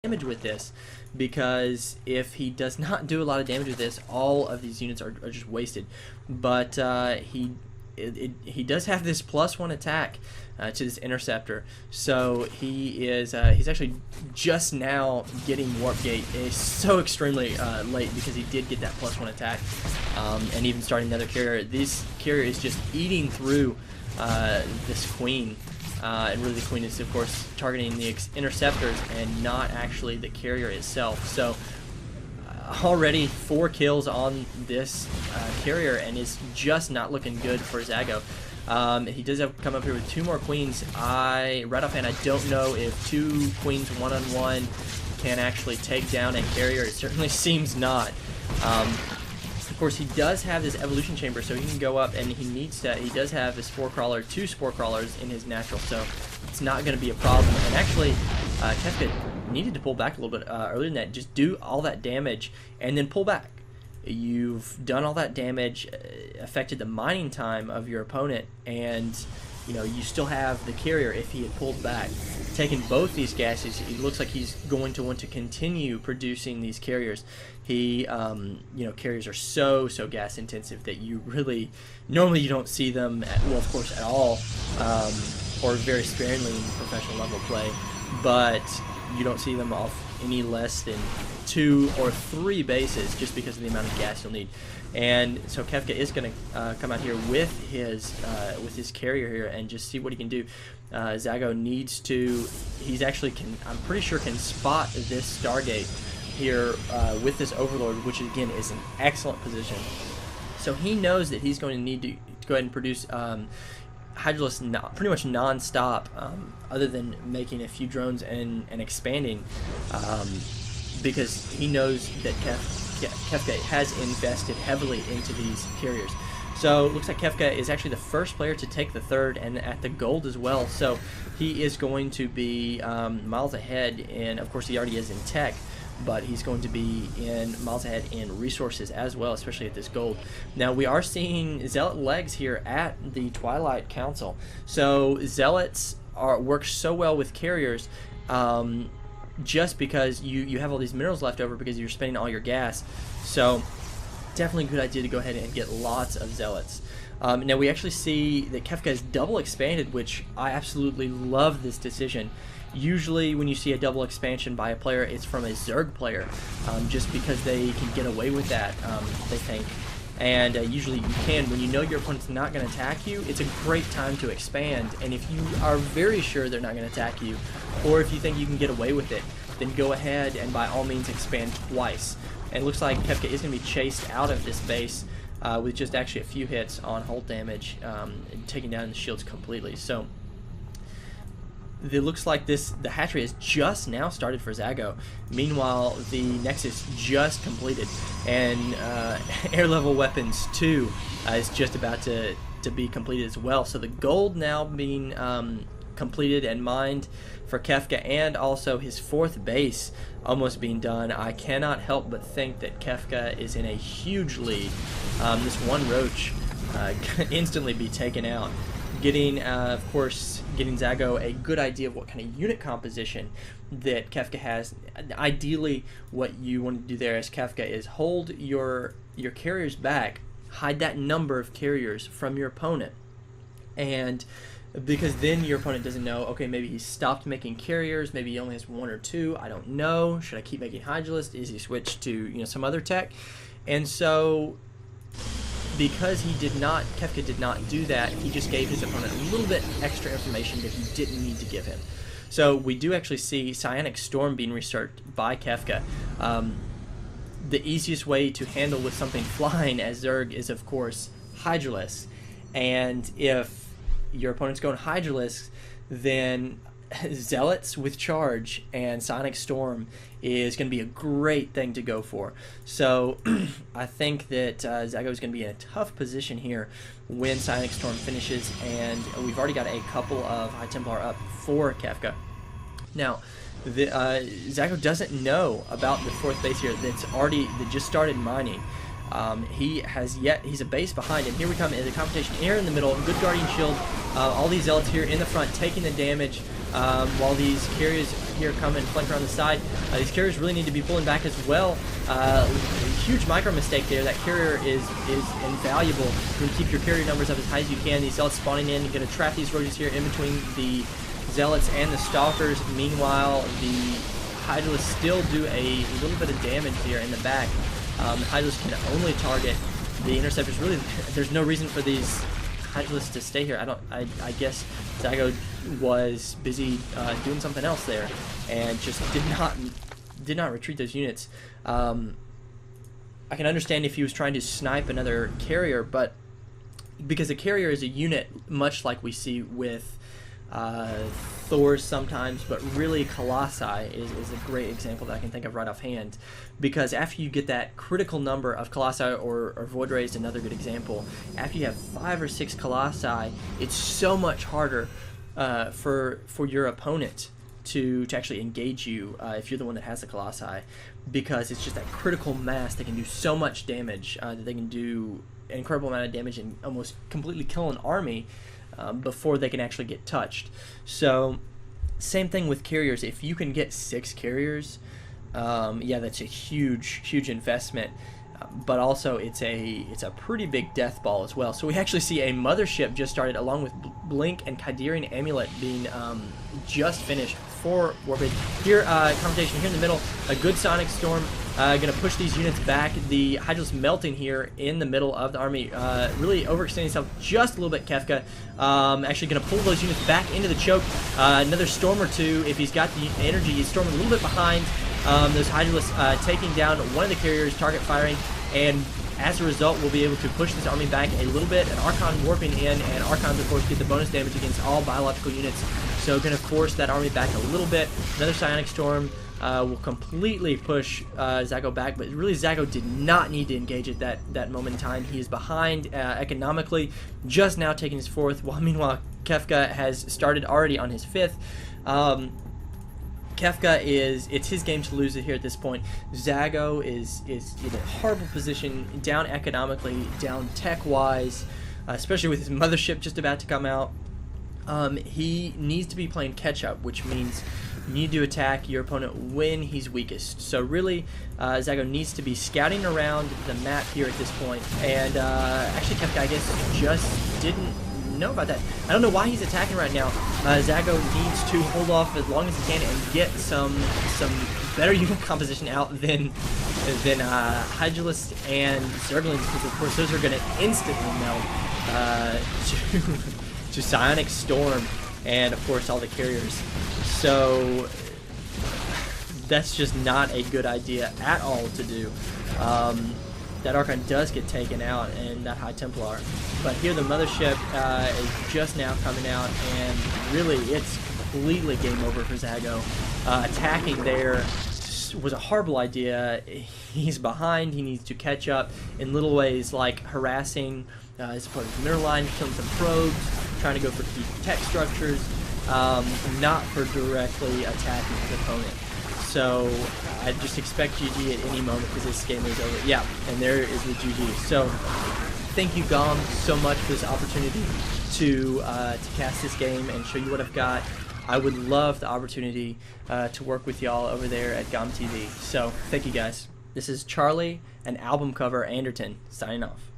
damage with this, because if he does not do a lot of damage with this, all of these units are just wasted. But he does have this +1 attack to this interceptor, so he's actually just now getting Warp Gate. It's so extremely late because he did get that +1 attack, and even starting another carrier. This carrier is just eating through this queen. And really the queen is of course targeting the interceptors and not actually the carrier itself. So already 4 kills on this carrier, and it's just not looking good for Zago. He does have come up here with 2 more queens. Right offhand, I don't know if 2 queens one-on-one can actually take down a carrier. It certainly seems not. Of course, he does have this evolution chamber, so he can go up, and he does have his 2 spore crawlers in his natural, so it's not going to be a problem. And actually, Kefka needed to pull back a little bit earlier than that. Just do all that damage and then pull back. You've done all that damage, affected the mining time of your opponent, and you still have the carrier. If he had pulled back, taken both these gases, it looks like he's going to want to continue producing these carriers. Carriers are so gas intensive that you really normally you don't see them of course at all, or very sparingly in professional level play, but you don't see them off any less than 2 or 3 bases just because of the amount of gas you'll need. And so Kefka is going to come out here with his carrier here and just see what he can do. Zago needs to, I'm pretty sure can spot this Stargate here with this Overlord, which again is an excellent position. So he knows that he's going to need to go ahead and produce Hydralisk pretty much non-stop, other than making a few drones and expanding, because he knows that Kefka has invested heavily into these carriers. So it looks like Kefka is actually the first player to take the 3rd and at the gold as well. So he is going to be miles ahead, and of course he already is in tech, but he's going to be miles ahead in resources as well, especially at this gold. Now we are seeing Zealot legs here at the Twilight Council. So Zealots work so well with carriers, just because you have all these minerals left over because you're spending all your gas. So definitely a good idea to go ahead and get lots of Zealots. Now we actually see that Kefka is double expanded, which I absolutely love this decision. Usually when you see a double expansion by a player, it's from a Zerg player, just because they can get away with that, they think. And usually you can, when you know your opponent's not going to attack you, it's a great time to expand. And if you are very sure they're not going to attack you, or if you think you can get away with it, then go ahead and by all means expand twice. And it looks like Kefka is going to be chased out of this base with just actually a few hits on hull damage, taking down the shields completely. So it looks like the hatchery has just now started for Zago. Meanwhile, the Nexus just completed, and air level weapons 2 is just about to be completed as well. So the gold now being completed and mined for Kefka, and also his 4th base almost being done. I cannot help but think that Kefka is in a huge lead. This one roach instantly be taken out. Of course, getting Zago a good idea of what kind of unit composition that Kefka has. Ideally, what you want to do there as Kefka is hold your carriers back, hide that number of carriers from your opponent, and because then your opponent doesn't know, okay, maybe he stopped making carriers, maybe he only has 1 or 2, I don't know, should I keep making Hydralisk, is he switched to some other tech? And so because Kefka did not do that, he just gave his opponent a little bit extra information that he didn't need to give him. So we do actually see Psionic Storm being researched by Kefka. The easiest way to handle with something flying as Zerg is of course Hydralisk, and if your opponent's going Hydralisk, then Zealots with charge and Sonic Storm is going to be a great thing to go for. So I think that Zago is going to be in a tough position here when Sonic Storm finishes, and we've already got a couple of High Templar up for Kefka. Now, Zago doesn't know about the 4th base here that just started mining. He's a base behind, and here we come in the competition here in the middle. Good Guardian Shield, all these Zealots here in the front taking the damage. while these carriers here come and flank around the side. These carriers really need to be pulling back as well. Huge micro mistake there. That carrier is invaluable. You can keep your carrier numbers up as high as you can. These zealots spawning in, you're going to trap these roaches here in between the zealots and the stalkers. Meanwhile, the hydralisks still do a little bit of damage here in the back. The hydralisks can only target the interceptors. Really, there's no reason for these hydralisks to stay here. I guess Zago was busy doing something else there, and just did not retreat those units. I can understand if he was trying to snipe another carrier, but because a carrier is a unit, much like we see with Thors sometimes, but really Colossi is a great example that I can think of right offhand, because after you get that critical number of Colossi, or Void Ray is another good example, after you have 5 or 6 Colossi, it's so much harder for your opponent to actually engage you if you're the one that has the Colossi, because it's just that critical mass. They can do so much damage, that they can do an incredible amount of damage and almost completely kill an army before they can actually get touched. So same thing with carriers. If you can get 6 carriers, yeah, that's a huge investment, but also it's a pretty big death ball as well. So we actually see a mothership just started, along with Blink and Kydirian Amulet being just finished for Warbid. Here, confrontation here in the middle, a good Sonic Storm, gonna push these units back. The Hydralisk melting here in the middle of the army, really overextending himself just a little bit. Kefka actually gonna pull those units back into the choke. Another storm or two, if he's got the energy. He's storming a little bit behind those Hydralisks, taking down one of the carriers, target firing, and as a result, we'll be able to push this army back a little bit. An Archon warping in, and Archons, of course, get the bonus damage against all biological units. So going to force that army back a little bit. Another Psionic Storm will completely push Zago back, but really Zago did not need to engage at that moment in time. He is behind economically, just now taking his 4th, while meanwhile Kefka has started already on his 5th. Kefka it's his game to lose it here at this point. Zago is in a horrible position, down economically, down tech-wise, especially with his mothership just about to come out. He needs to be playing catch-up, which means you need to attack your opponent when he's weakest. So really, Zago needs to be scouting around the map here at this point. And actually, Kefka, I guess, just didn't know about that. I don't know why he's attacking right now. Zago needs to hold off as long as he can and get some better unit composition out than Hydralisks and Zerglings, because of course those are going to instantly melt to Psionic Storm and of course all the carriers. So that's just not a good idea at all to do. That Archon does get taken out, and that High Templar. But here the mothership is just now coming out, and really it's completely game over for Zago. Attacking there was a horrible idea. He's behind. He needs to catch up in little ways, like harassing his opponent's mineral line, killing some probes, trying to go for key tech structures, not for directly attacking his opponent. So I just expect GG at any moment, because this game is over. Yeah, and there is the GG. So thank you, GOM, so much for this opportunity to cast this game and show you what I've got. I would love the opportunity to work with y'all over there at GOMtv. So thank you guys. This is Charlie and album cover Anderton signing off.